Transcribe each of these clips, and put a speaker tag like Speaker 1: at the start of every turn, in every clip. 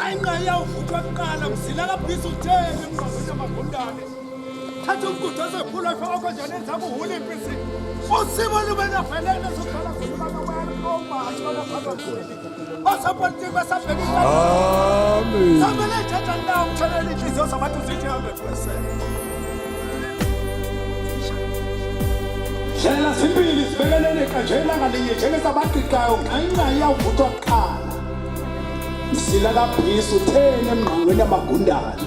Speaker 1: Ngaya uvuka kuqala mzila kabhizi uthele emngqongweni amagundane. Thatha umgudu esephula ifoko njani enza kuhula impisi. Usimo lubenavelele sokhala khona bana ngomathi babaphakathi. Basapolitiki basabhekisa. Amen. Samele thatha nawo umthelele inhliziyo zabantu zithi 100%. Hlela simbili sibelelene kanjena ngalinye njengesabaqiqayo ngaya uvuka kuqala. Mzila kabhizi uthele emngqongweni amagundane.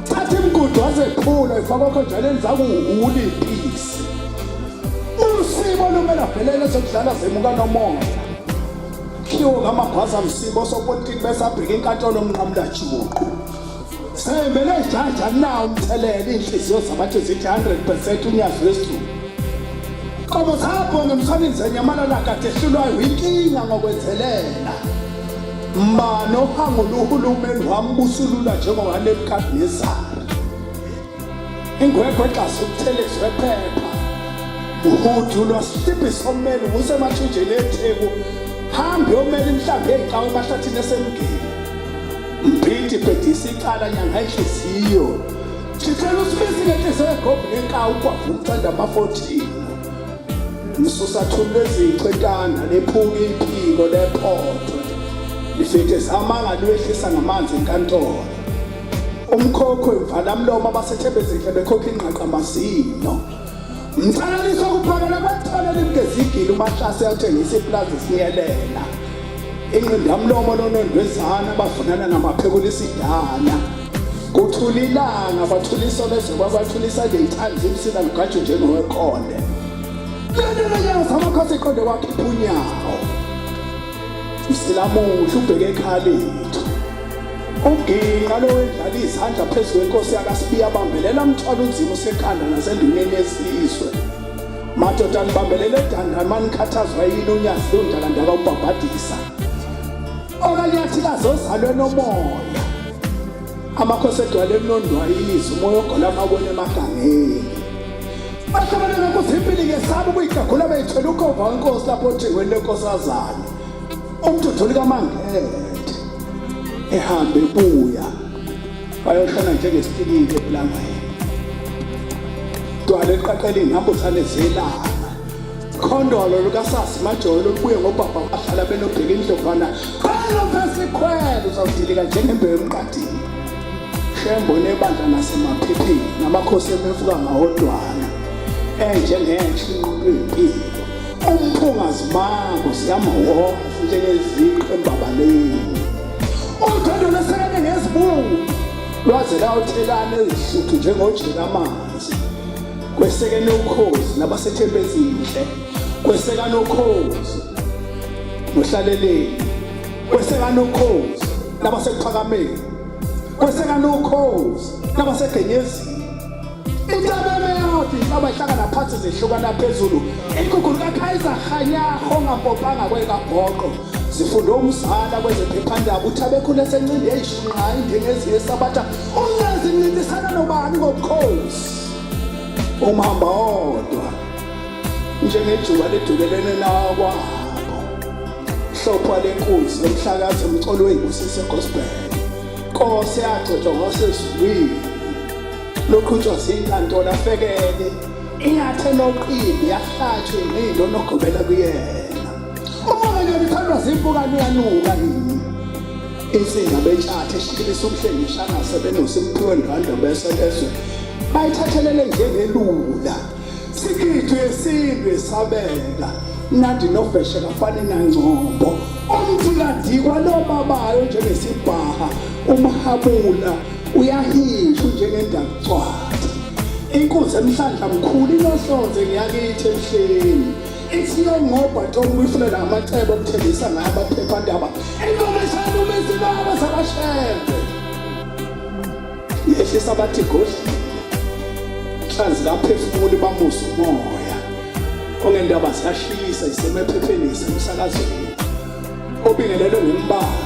Speaker 1: Thatha imigudu wazephula ifoko njalo enza kuhula impisi. Usimo lubenavelele sokudlala zemuka nomoya. Khiwo ngamagwaza msibo sopolitiki besabheka inkantolo omnqamula juqu. Semele jaja nawo umthelele inhliziyo zabantu zithi 100% unyazi wesithu. Qobo zapho ngemswanini zenyamala kade ehlulwayo inkinga ngokwenzelela. Mbano hango luhulumeni wambusulula njengoba Nebukadnezari. Ingwegwe xa sokuthelezwe phepha. Uhudu lwasiphi somelo usemathunjeni eTheku. Hambe omele imhlambi eziqhawe emahlathini esemgeni. Mbindi bhedisa icala nyanga enhliziyo. Sicela usibisi ngenhliziyo egobhe nenkawu kwavumthanda ama-14. Msusa thulu eziqetana lephuka iphiko lephotho. Lifike zamanga lwehlisa ngamanzi enkantolo. Umkhokho imvalamlomo abasethelezile bekhokha inqaqa amazinyo. Mthalaliswa kuphakela kwatholela imgezigile uMashasi yathengisa iplaza siyelela. Inqindamlomo nonondwezana abavunana ngamaphekula isidana. Kuthulilanga bathulisa bese kwabathulisa leyithanzi imsila lugatsho njengowekhonde. Lendela yaza amakhosi iqonde wakhipha unyawo. Msilamuhle ubheke ekhaya lethu. Uginqa lowendlala izandla phezu kwenkosi yakaSibiya bambelela mthwalo unzima usekhanda nasenduneni yesizwe. Madoda nibambelela edandani manikhathazwa yini unyazi londala ndaba ubhabhadisa. Okanye athi kazozalwe nomoya. Amakhosi edwale emnondwa izwi umoya ogola amabone emagangeni. Bahlobana nokuzimpili ngesabo ukuyigagula beyithwele ukova wenkosi lapho othengweni lenkosazane. Umthuthu likaMangete ehambe ebuya bayohlala njengesipilile eplangweni. Dwale eqaqela ingambuzane zelanga. Khondolo lukasasi majolo lubuye ngobaba bahlala benobheka indlovana. Khalo phesikhwele uzawudilika njengembewu emqadini. Ushembe nebandla nasemaphepheni namakhosi emefuka ngahodwana. Njengenhle inqubo impilo. Umphungazi mango siyamahona njengeziqu embabaleni. Uthando lesekene ngezibungu lwaze lawuthelana ezihluthu njengojela amanzi. Kwesekene ukhozi nabasethe ezinhle. Kwesekane ukhozi nohlaleleni. Kwesekane ukhozi nabasekuphakameni. Kwesekane ukhozi nabasegenyezini. Intabeme yodi abahlangana phansi zehlukana phezulu. Inkukulu kaKaiser Khanyaho ngampopanga kwekabhoqo. Zifunde umzala kwezephephandaba uthabekhulu esencinde eyishunqa indengezi yesabatha. Ungazi ncintisana nobani ngobukhosi. Umhamba odwa njengejuba ledukelene nakwabo. Hlopha lenkunzi yomhlakazi umcolo weyibusise gospel. Nkosi yagcotshwa ngosezulwini. Loqhutshwa zinkantolo afekele. Iyathe noqimbi yahlatshwe ingqindo nogobela kuyena. Umoya lithandwa zimpukane yanuka yini. Insinga betshathe eshikilisa ubuhlengishana sebenosimpiwe ndwandwe beselezwe. Bayithathelele njengelula. Sikithu yesintu esabeka. Nandi nofeshe kafani nangcombo. Umthikadikwa lobabayo njengesibhaha. Umhabula uyahishwa njengendaqcwadi. Inkunzi emhlandla mkhulu inohlonze ngiyakithi emhleni. Ithi yongobhato umwifulela amacebo okuthengisa ngayo abaphephandaba. Inkomishana umizibaba zakashembe. Yehlisa abathi gosi. Hlanzi laphefumula bamusa umoya. Ongendaba ziyashisa isemephepheni isemsakazweni. Obingelelwe ngembala.